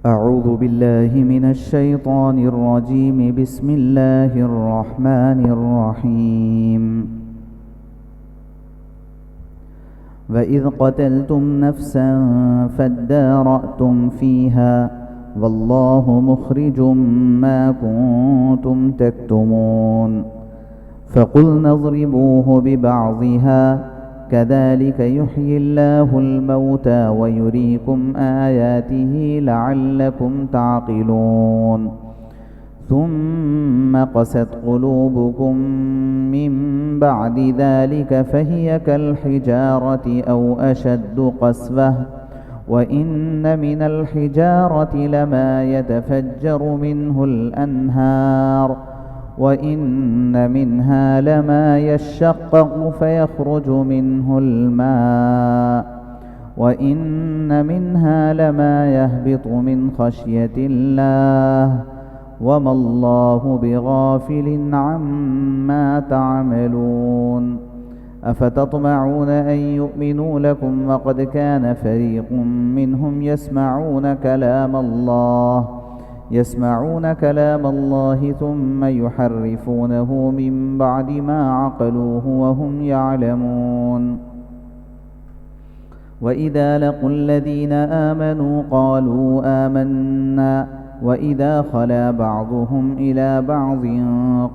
أعوذ بالله من الشيطان الرجيم. بسم الله الرحمن الرحيم. وإذ قتلتم نفسا فادارأتم فيها والله مخرج ما كنتم تكتمون فقلنا اضربوه ببعضها كذلك يحيي الله الموتى ويريكم آياته لعلكم تعقلون ثم قست قلوبكم من بعد ذلك فهي كالحجارة أو أشد قسوة وإن من الحجارة لما يتفجر منه الأنهار وإن منها لما يشقق فيخرج منه الماء وإن منها لما يهبط من خشية الله وما الله بغافل عما تعملون أفتطمعون أن يؤمنوا لكم وقد كان فريق منهم يسمعون كلام الله ثم يحرفونه من بعد ما عقلوه وهم يعلمون وإذا لقوا الذين آمنوا قالوا آمنا وإذا خلا بعضهم إلى بعض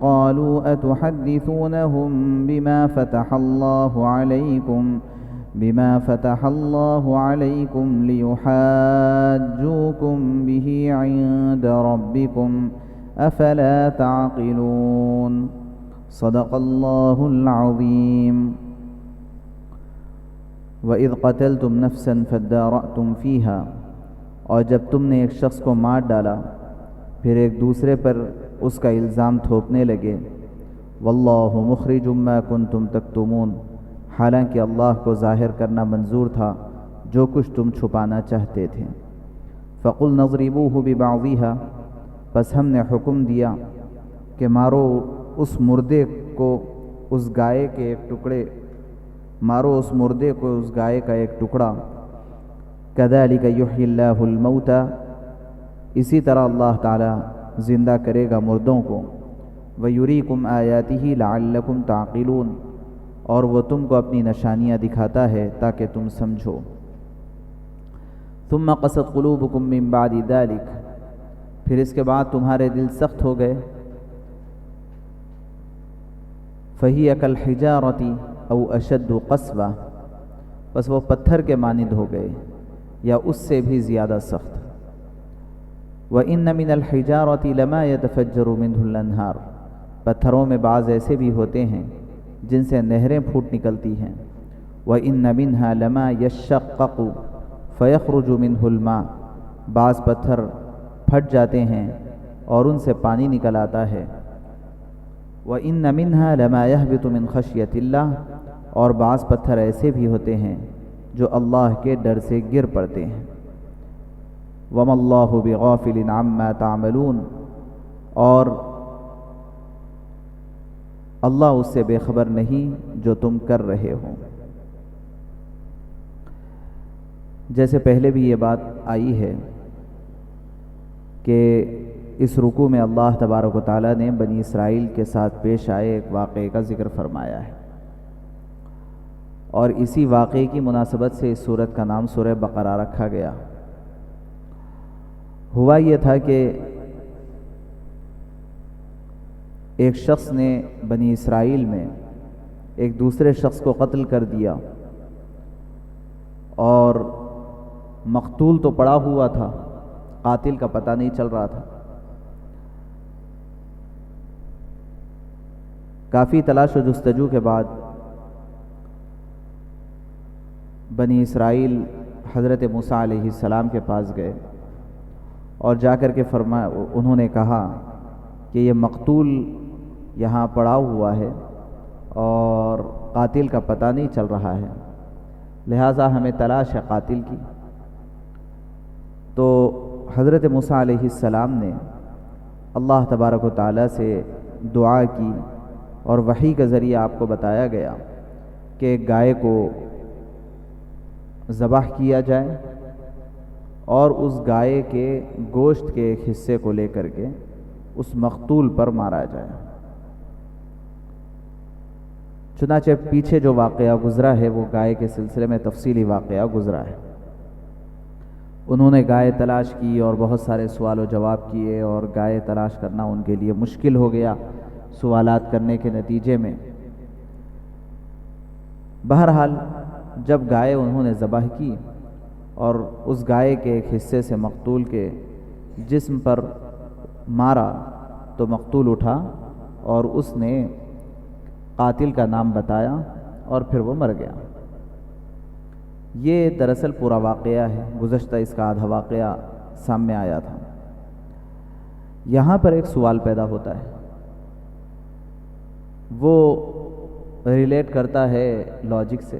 قالوا أتحدثونهم بما فتح الله عليكم ليحاجوكم به عند ربكم أفلا تعقلون صدق الله العظيم. وَإِذْ قَتَلْتُمْ نَفْسًا فَادَّارَأْتُمْ فِيهَا، اور جب تم نے ایک شخص کو مار ڈالا پھر ایک دوسرے پر اس کا الزام تھوپنے لگے. وَاللَّهُ مُخْرِجٌ مَا كُنْتُمْ تَكْتُمُونَ، حالانکہ اللہ کو ظاہر کرنا منظور تھا جو کچھ تم چھپانا چاہتے تھے. فَقُلْنَا اضْرِبُوهُ بِبَعْضِهَا، پس ہم نے حکم دیا کہ مارو اس مردے کو اس گائے کا ایک ٹکڑا. كَذَلِكَ يُحْيِي اللَّهُ الْمَوْتَى، اسی طرح اللہ تعالی زندہ کرے گا مردوں کو. وَيُرِيكُمْ آيَاتِهِ لَعَلَّكُمْ تَعْقِلُونَ، اور وہ تم کو اپنی نشانیاں دکھاتا ہے تاکہ تم سمجھو. ثُمَّ قَسَتْ قُلُوبُكُمْ مِنْ بَعْدِ ذَلِكَ، پھر اس کے بعد تمہارے دل سخت ہو گئے. فَهِيَ كَالْحِجَارَةِ أَوْ أَشَدُّ قَسْوَةً، بس وہ پتھر کے مانند ہو گئے یا اس سے بھی زیادہ سخت. وَإِنَّ مِنَ الْحِجَارَةِ لَمَا يَتَفَجَّرُ مِنْهُ الْأَنْهَارُ، پتھروں میں بعض ایسے بھی ہوتے ہیں جن سے نہریں پھوٹ نکلتی ہیں. وَإِنَّ مِنْهَا لَمَا يَشَّقَّقُ فَيَخْرُجُ مِنْهُ الْمَاءُ، بعض پتھر پھٹ جاتے ہیں اور ان سے پانی نکل آتا ہے. وَإِنَّ مِنْهَا لَمَا يَهْبِطُ مِنْ خَشْيَةِ اللَّهِ، اور بعض پتھر ایسے بھی ہوتے ہیں جو اللہ کے ڈر سے گر پڑتے ہیں. وَمَا اللَّهُ بِغَافِلٍ عَمَّا تَعْمَلُونَ، اور اللہ اس سے بے خبر نہیں جو تم کر رہے ہو. جیسے پہلے بھی یہ بات آئی ہے کہ اس رکوع میں اللہ تبارک و تعالیٰ نے بنی اسرائیل کے ساتھ پیش آئے ایک واقعے کا ذکر فرمایا ہے، اور اسی واقعے کی مناسبت سے اس سورت کا نام سورہ بقرہ رکھا گیا. ہوا یہ تھا کہ ایک شخص نے بنی اسرائیل میں ایک دوسرے شخص کو قتل کر دیا، اور مقتول تو پڑا ہوا تھا، قاتل کا پتہ نہیں چل رہا تھا. کافی تلاش و جستجو کے بعد بنی اسرائیل حضرت موسیٰ علیہ السلام کے پاس گئے اور جا کر کے انہوں نے کہا کہ یہ مقتول یہاں پڑا ہوا ہے اور قاتل کا پتہ نہیں چل رہا ہے، لہٰذا ہمیں تلاش ہے قاتل کی. تو حضرت موسیٰ علیہ السلام نے اللہ تبارک و تعالیٰ سے دعا کی اور وحی کے ذریعے آپ کو بتایا گیا کہ گائے کو ذبح کیا جائے اور اس گائے کے گوشت کے ایک حصے کو لے کر کے اس مقتول پر مارا جائے۔ چنانچہ پیچھے جو واقعہ گزرا ہے وہ گائے کے سلسلے میں تفصیلی واقعہ گزرا ہے۔ انہوں نے گائے تلاش کی اور بہت سارے سوال و جواب کیے، اور گائے تلاش کرنا ان کے لیے مشکل ہو گیا سوالات کرنے کے نتیجے میں۔ بہرحال جب گائے انہوں نے ذبح کی اور اس گائے کے ایک حصے سے مقتول کے جسم پر مارا تو مقتول اٹھا اور اس نے قاتل کا نام بتایا اور پھر وہ مر گیا۔ یہ دراصل پورا واقعہ ہے، گزشتہ اس کا آدھا واقعہ سامنے آیا تھا۔ یہاں پر ایک سوال پیدا ہوتا ہے، وہ ریلیٹ کرتا ہے لاجک سے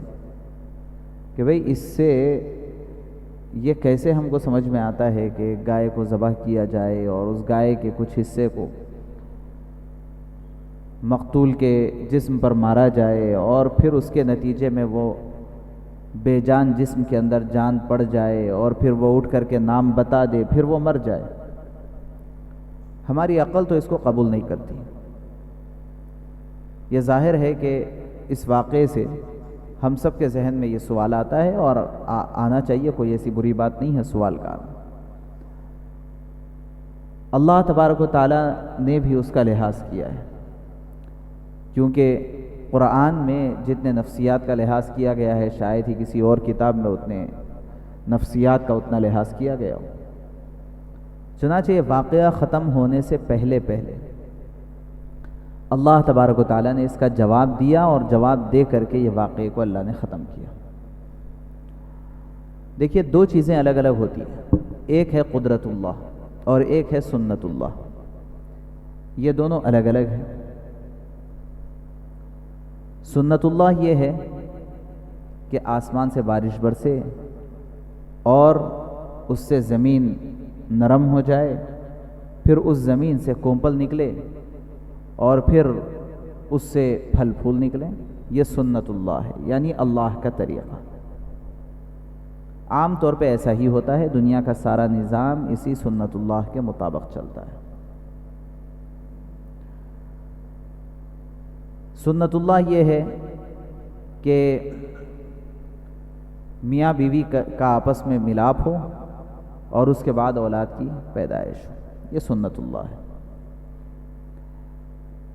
کہ بھئی اس سے یہ کیسے ہم کو سمجھ میں آتا ہے کہ گائے کو ذبح کیا جائے اور اس گائے کے کچھ حصے کو مقتول کے جسم پر مارا جائے اور پھر اس کے نتیجے میں وہ بے جان جسم کے اندر جان پڑ جائے اور پھر وہ اٹھ کر کے نام بتا دے، پھر وہ مر جائے۔ ہماری عقل تو اس کو قبول نہیں کرتی۔ یہ ظاہر ہے کہ اس واقعے سے ہم سب کے ذہن میں یہ سوال آتا ہے، اور آنا چاہیے، کوئی ایسی بری بات نہیں ہے سوال کا۔ اللہ تبارک و تعالیٰ نے بھی اس کا لحاظ کیا ہے، کیونکہ قرآن میں جتنے نفسیات کا لحاظ کیا گیا ہے شاید ہی کسی اور کتاب میں اتنے نفسیات کا اتنا لحاظ کیا گیا ہو۔ چنانچہ یہ واقعہ ختم ہونے سے پہلے اللہ تبارک و تعالیٰ نے اس کا جواب دیا، اور جواب دے کر کے یہ واقعے کو اللہ نے ختم کیا۔ دیکھیے دو چیزیں الگ الگ ہوتی ہیں، ایک ہے قدرت اللہ اور ایک ہے سنت اللہ، یہ دونوں الگ الگ ہیں۔ سنت اللہ یہ ہے کہ آسمان سے بارش برسے اور اس سے زمین نرم ہو جائے، پھر اس زمین سے کونپل نکلے اور پھر اس سے پھل پھول نکلیں، یہ سنت اللہ ہے، یعنی اللہ کا طریقہ۔ عام طور پہ ایسا ہی ہوتا ہے، دنیا کا سارا نظام اسی سنت اللہ کے مطابق چلتا ہے۔ سنت اللہ یہ ہے کہ میاں بیوی کا آپس میں ملاپ ہو اور اس کے بعد اولاد کی پیدائش ہو، یہ سنت اللہ ہے۔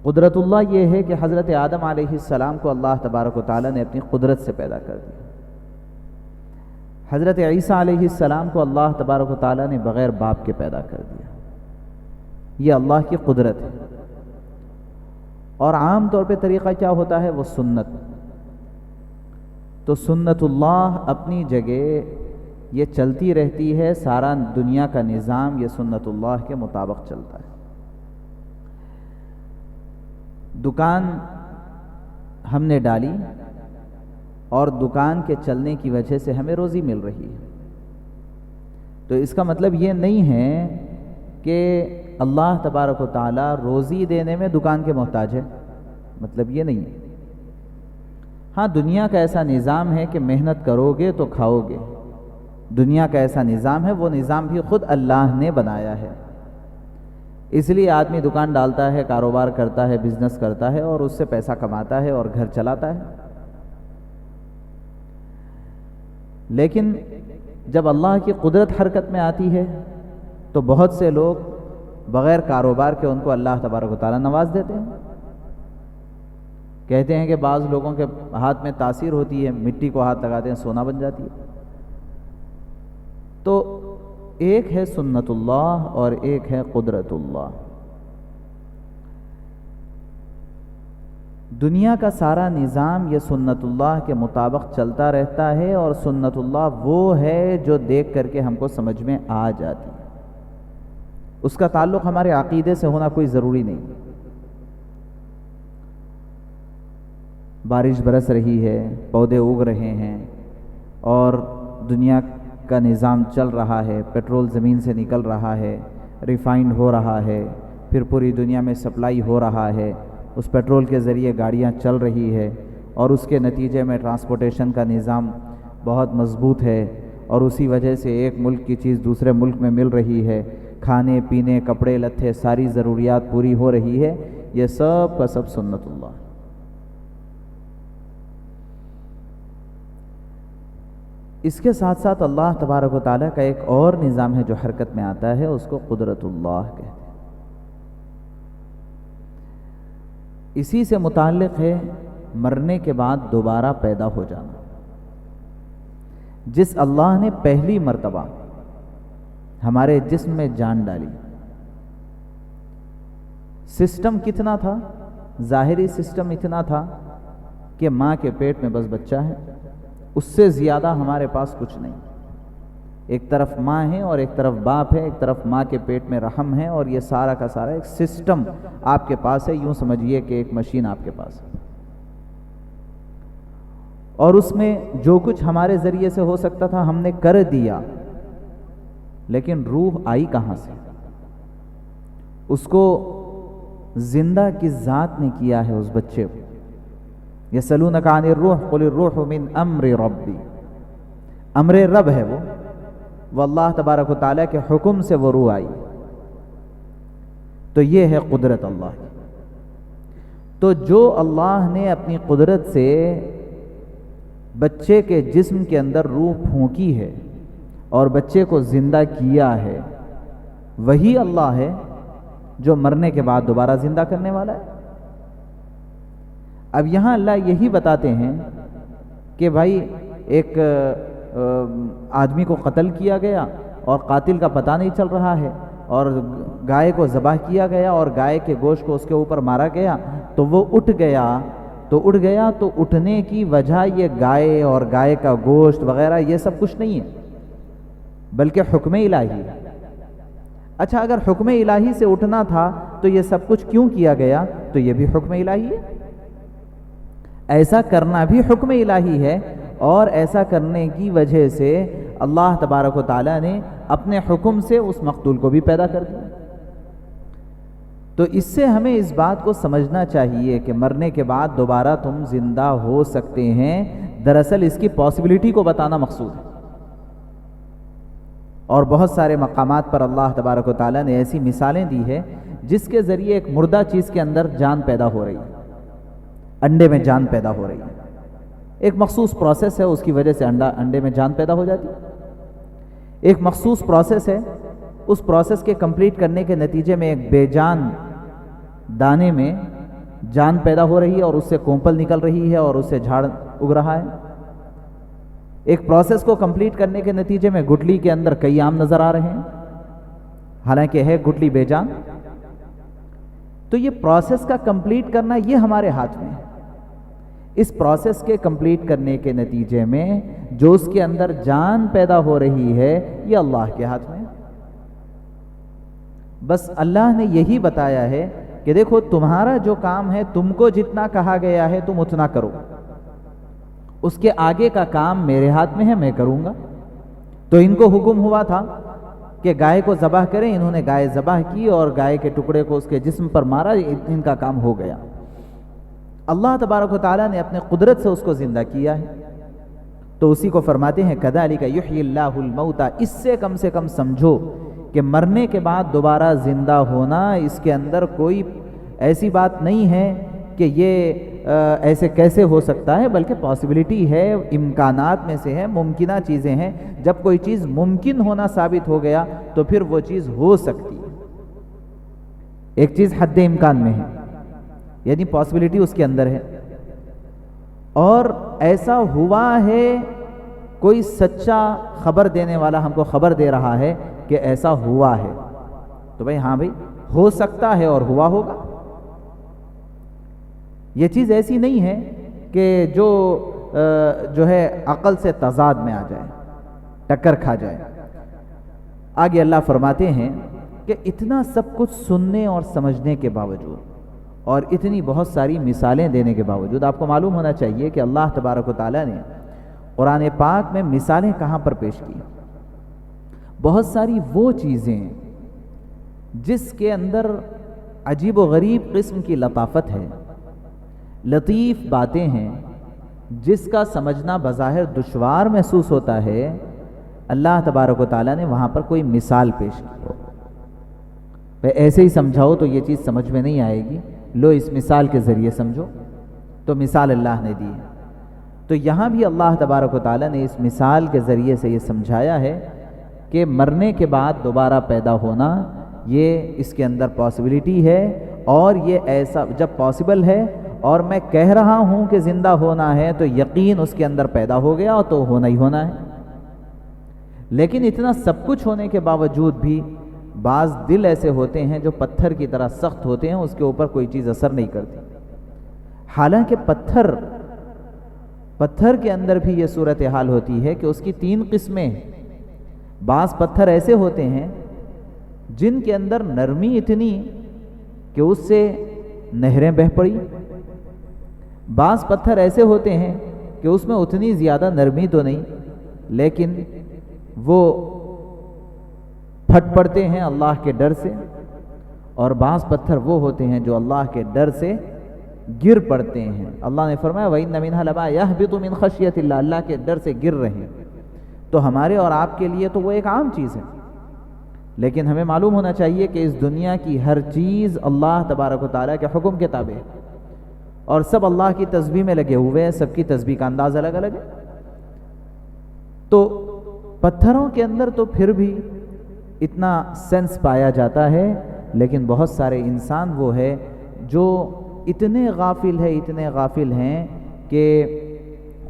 قدرت اللہ یہ ہے کہ حضرت آدم علیہ السلام کو اللہ تبارک و تعالیٰ نے اپنی قدرت سے پیدا کر دیا۔ حضرت عیسیٰ علیہ السلام کو اللہ تبارک و تعالیٰ نے بغیر باپ کے پیدا کر دیا، یہ اللہ کی قدرت ہے۔ اور عام طور پہ طریقہ کیا ہوتا ہے؟ وہ سنت۔ تو سنت اللہ اپنی جگہ یہ چلتی رہتی ہے، سارا دنیا کا نظام یہ سنت اللہ کے مطابق چلتا ہے۔ دکان ہم نے ڈالی اور دکان کے چلنے کی وجہ سے ہمیں روزی مل رہی ہے، تو اس کا مطلب یہ نہیں ہے کہ اللہ تبارک و تعالی روزی دینے میں دکان کے محتاج ہے، مطلب یہ نہیں ہے۔ ہاں، دنیا کا ایسا نظام ہے کہ محنت کرو گے تو کھاؤ گے، دنیا کا ایسا نظام ہے، وہ نظام بھی خود اللہ نے بنایا ہے، اس لیے آدمی دکان ڈالتا ہے، کاروبار کرتا ہے، بزنس کرتا ہے اور اس سے پیسہ کماتا ہے اور گھر چلاتا ہے۔ لیکن جب اللہ کی قدرت حرکت میں آتی ہے تو بہت سے لوگ بغیر کاروبار کے ان کو اللہ تبارک و تعالیٰ نواز دیتے ہیں۔ کہتے ہیں کہ بعض لوگوں کے ہاتھ میں تاثیر ہوتی ہے، مٹی کو ہاتھ لگاتے ہیں سونا بن جاتی ہے۔ تو ایک ہے سنت اللہ اور ایک ہے قدرت اللہ۔ دنیا کا سارا نظام یہ سنت اللہ کے مطابق چلتا رہتا ہے، اور سنت اللہ وہ ہے جو دیکھ کر کے ہم کو سمجھ میں آ جاتی ہے، اس کا تعلق ہمارے عقیدے سے ہونا کوئی ضروری نہیں۔ بارش برس رہی ہے، پودے اگ رہے ہیں اور دنیا کا نظام چل رہا ہے، پیٹرول زمین سے نکل رہا ہے، ریفائنڈ ہو رہا ہے، پھر پوری دنیا میں سپلائی ہو رہا ہے، اس پیٹرول کے ذریعے گاڑیاں چل رہی ہے اور اس کے نتیجے میں ٹرانسپورٹیشن کا نظام بہت مضبوط ہے، اور اسی وجہ سے ایک ملک کی چیز دوسرے ملک میں مل رہی ہے، کھانے پینے کپڑے لتے ساری ضروریات پوری ہو رہی ہے، یہ سب کا سب سنت اللہ۔ اس کے ساتھ ساتھ اللہ تبارک و تعالیٰ کا ایک اور نظام ہے جو حرکت میں آتا ہے، اس کو قدرت اللہ کہتے ہیں۔ اسی سے متعلق ہے مرنے کے بعد دوبارہ پیدا ہو جانا۔ جس اللہ نے پہلی مرتبہ ہمارے جسم میں جان ڈالی، سسٹم کتنا تھا؟ ظاہری سسٹم اتنا تھا کہ ماں کے پیٹ میں بس بچہ ہے، اس سے زیادہ ہمارے پاس کچھ نہیں۔ ایک طرف ماں ہے اور ایک طرف باپ ہے، ایک طرف ماں کے پیٹ میں رحم ہے، اور یہ سارا کا سارا ایک سسٹم آپ کے پاس ہے، یوں سمجھیے کہ ایک مشین آپ کے پاس ہے، اور اس میں جو کچھ ہمارے ذریعے سے ہو سکتا تھا ہم نے کر دیا، لیکن روح آئی کہاں سے؟ اس کو زندہ کس ذات نے کیا ہے؟ اس بچے کو یسألونک عن الروح قل الروح من امر ربی، امر رب ہے وہ اللہ تبارک و تعالیٰ کے حکم سے وہ روح آئی۔ تو یہ ہے قدرت اللہ کی۔ تو جو اللہ نے اپنی قدرت سے بچے کے جسم کے اندر روح پھونکی ہے اور بچے کو زندہ کیا ہے، وہی اللہ ہے جو مرنے کے بعد دوبارہ زندہ کرنے والا ہے۔ اب یہاں اللہ یہی بتاتے ہیں کہ بھائی ایک آدمی کو قتل کیا گیا اور قاتل کا پتہ نہیں چل رہا ہے، اور گائے کو ذبح کیا گیا اور گائے کے گوشت کو اس کے اوپر مارا گیا، تو وہ اٹھ گیا تو اٹھنے کی وجہ یہ گائے اور گائے کا گوشت وغیرہ یہ سب کچھ نہیں ہے، بلکہ حکم الہی ہے۔ اچھا، اگر حکم الہی سے اٹھنا تھا تو یہ سب کچھ کیوں کیا گیا؟ تو یہ بھی حکم الہی ہے، ایسا کرنا بھی حکم الہی ہے، اور ایسا کرنے کی وجہ سے اللہ تبارک و تعالیٰ نے اپنے حکم سے اس مقتول کو بھی پیدا کر دیا۔ تو اس سے ہمیں اس بات کو سمجھنا چاہیے کہ مرنے کے بعد دوبارہ تم زندہ ہو سکتے ہیں، دراصل اس کی پاسبلٹی کو بتانا مقصود ہے۔ اور بہت سارے مقامات پر اللہ تبارک و تعالیٰ نے ایسی مثالیں دی ہے جس کے ذریعے ایک مردہ چیز کے اندر جان پیدا ہو رہی ہے، انڈے میں جان پیدا ہو رہی ہے، ایک مخصوص پروسیس ہے، اس کی وجہ سے انڈے میں جان پیدا ہو جاتی ہے، ایک مخصوص پروسیس ہے، اس پروسیس کے کمپلیٹ کرنے کے نتیجے میں ایک بے جان دانے میں جان پیدا ہو رہی ہے اور اس سے کونپل نکل رہی ہے اور اس سے جھاڑ اگ رہا ہے، ایک پروسیس کو کمپلیٹ کرنے کے نتیجے میں گٹلی کے اندر کئی آم نظر آ رہے ہیں، حالانکہ ہے گٹلی بے جان۔ تو یہ پروسیس کا کمپلیٹ کرنا یہ ہمارے ہاتھ میں ہے۔ اس پروسیس کے کمپلیٹ کرنے کے نتیجے میں جو اس کے اندر جان پیدا ہو رہی ہے یہ اللہ کے ہاتھ میں ہے۔ بس اللہ نے یہی بتایا ہے کہ دیکھو تمہارا جو کام ہے، تم کو جتنا کہا گیا ہے تم اتنا کرو، اس کے آگے کا کام میرے ہاتھ میں ہے، میں کروں گا۔ تو ان کو حکم ہوا تھا کہ گائے کو ذبح کریں، انہوں نے گائے ذبح کی اور گائے کے ٹکڑے کو اس کے جسم پر مارا، ان کا کام ہو گیا۔ اللہ تبارک و تعالیٰ نے اپنے قدرت سے اس کو زندہ کیا ہے، تو اسی کو فرماتے ہیں کذالک یحیی اللہ الموتى۔ اس سے کم سمجھو کہ مرنے کے بعد دوبارہ زندہ ہونا، اس کے اندر کوئی ایسی بات نہیں ہے کہ یہ ایسے کیسے ہو سکتا ہے، بلکہ پاسبلٹی ہے، امکانات میں سے ہے، ممکنہ چیزیں ہیں۔ جب کوئی چیز ممکن ہونا ثابت ہو گیا تو پھر وہ چیز ہو سکتی ہے۔ ایک چیز حد امکان میں ہے، یعنی پاسبلٹی اس کے اندر ہے، اور ایسا ہوا ہے، کوئی سچا خبر دینے والا ہم کو خبر دے رہا ہے کہ ایسا ہوا ہے، تو بھائی ہاں بھائی ہو سکتا ہے اور ہوا ہوگا۔ یہ چیز ایسی نہیں ہے کہ جو ہے عقل سے تضاد میں آ جائے، ٹکر کھا جائے۔ آگے اللہ فرماتے ہیں کہ اتنا سب کچھ سننے اور سمجھنے کے باوجود اور اتنی بہت ساری مثالیں دینے کے باوجود آپ کو معلوم ہونا چاہیے کہ اللہ تبارک و تعالیٰ نے قرآن پاک میں مثالیں کہاں پر پیش کی؟ بہت ساری وہ چیزیں جس کے اندر عجیب و غریب قسم کی لطافت ہے، لطیف باتیں ہیں، جس کا سمجھنا بظاہر دشوار محسوس ہوتا ہے، اللہ تبارک و تعالیٰ نے وہاں پر کوئی مثال پیش کی. ایسے ہی سمجھاؤ تو یہ چیز سمجھ میں نہیں آئے گی، لو اس مثال کے ذریعے سمجھو، تو مثال اللہ نے دی ہے. تو یہاں بھی اللہ تبارک و تعالیٰ نے اس مثال کے ذریعے سے یہ سمجھایا ہے کہ مرنے کے بعد دوبارہ پیدا ہونا یہ اس کے اندر پاسبلٹی ہے، اور یہ ایسا جب پاسبل ہے اور میں کہہ رہا ہوں کہ زندہ ہونا ہے تو یقین اس کے اندر پیدا ہو گیا اور تو ہونا ہی ہونا ہے. لیکن اتنا سب کچھ ہونے کے باوجود بھی بعض دل ایسے ہوتے ہیں جو پتھر کی طرح سخت ہوتے ہیں، اس کے اوپر کوئی چیز اثر نہیں کرتی. حالانکہ پتھر کے اندر بھی یہ صورتحال ہوتی ہے کہ اس کی 3 قسمیں. بعض پتھر ایسے ہوتے ہیں جن کے اندر نرمی اتنی کہ اس سے نہریں بہہ پڑی. بعض پتھر ایسے ہوتے ہیں کہ اس میں اتنی زیادہ نرمی تو نہیں لیکن وہ پھٹ پڑتے ہیں اللہ کے ڈر سے، اور بعض پتھر وہ ہوتے ہیں جو اللہ کے ڈر سے گر پڑتے ہیں. اللہ نے فرمایا وَإِنَّ مِنْهَا لَمَا يَهْبِطُ مِنْ خَشْيَةِ اللَّهِ، اللہ کے ڈر سے گر رہے ہیں. تو ہمارے اور آپ کے لیے تو وہ ایک عام چیز ہے، لیکن ہمیں معلوم ہونا چاہیے کہ اس دنیا کی ہر چیز اللہ تبارک و تعالیٰ کے حکم کے تابع ہے، اور سب اللہ کی تسبیح میں لگے ہوئے ہیں، سب کی تسبیح کا انداز الگ الگ ہے. تو پتھروں کے اندر تو پھر بھی اتنا سینس پایا جاتا ہے، لیکن بہت سارے انسان وہ ہے جو اتنے غافل ہیں کہ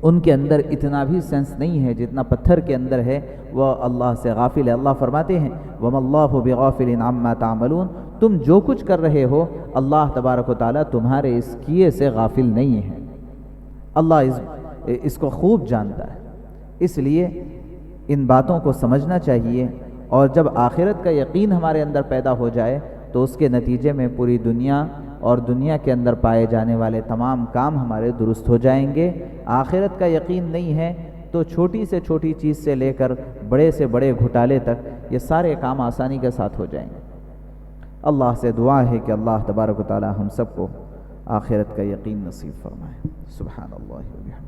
ان کے اندر اتنا بھی سینس نہیں ہے جتنا پتھر کے اندر ہے، وہ اللہ سے غافل ہے. اللہ فرماتے ہیں وَمَا اللَّهُ بِغَافِلٍ عَمَّا تَعْمَلُونَ، تم جو کچھ کر رہے ہو اللہ تبارک و تعالیٰ تمہارے اس کیے سے غافل نہیں ہے. اللہ اس کو خوب جانتا ہے. اس لیے ان باتوں کو سمجھنا چاہیے، اور جب آخرت کا یقین ہمارے اندر پیدا ہو جائے تو اس کے نتیجے میں پوری دنیا اور دنیا کے اندر پائے جانے والے تمام کام ہمارے درست ہو جائیں گے. آخرت کا یقین نہیں ہے تو چھوٹی سے چھوٹی چیز سے لے کر بڑے سے بڑے گھوٹالے تک یہ سارے کام آسانی کے ساتھ ہو جائیں گے. اللہ سے دعا ہے کہ اللہ تبارک و تعالی ہم سب کو آخرت کا یقین نصیب فرمائے. سبحان اللہ و بحمدہ.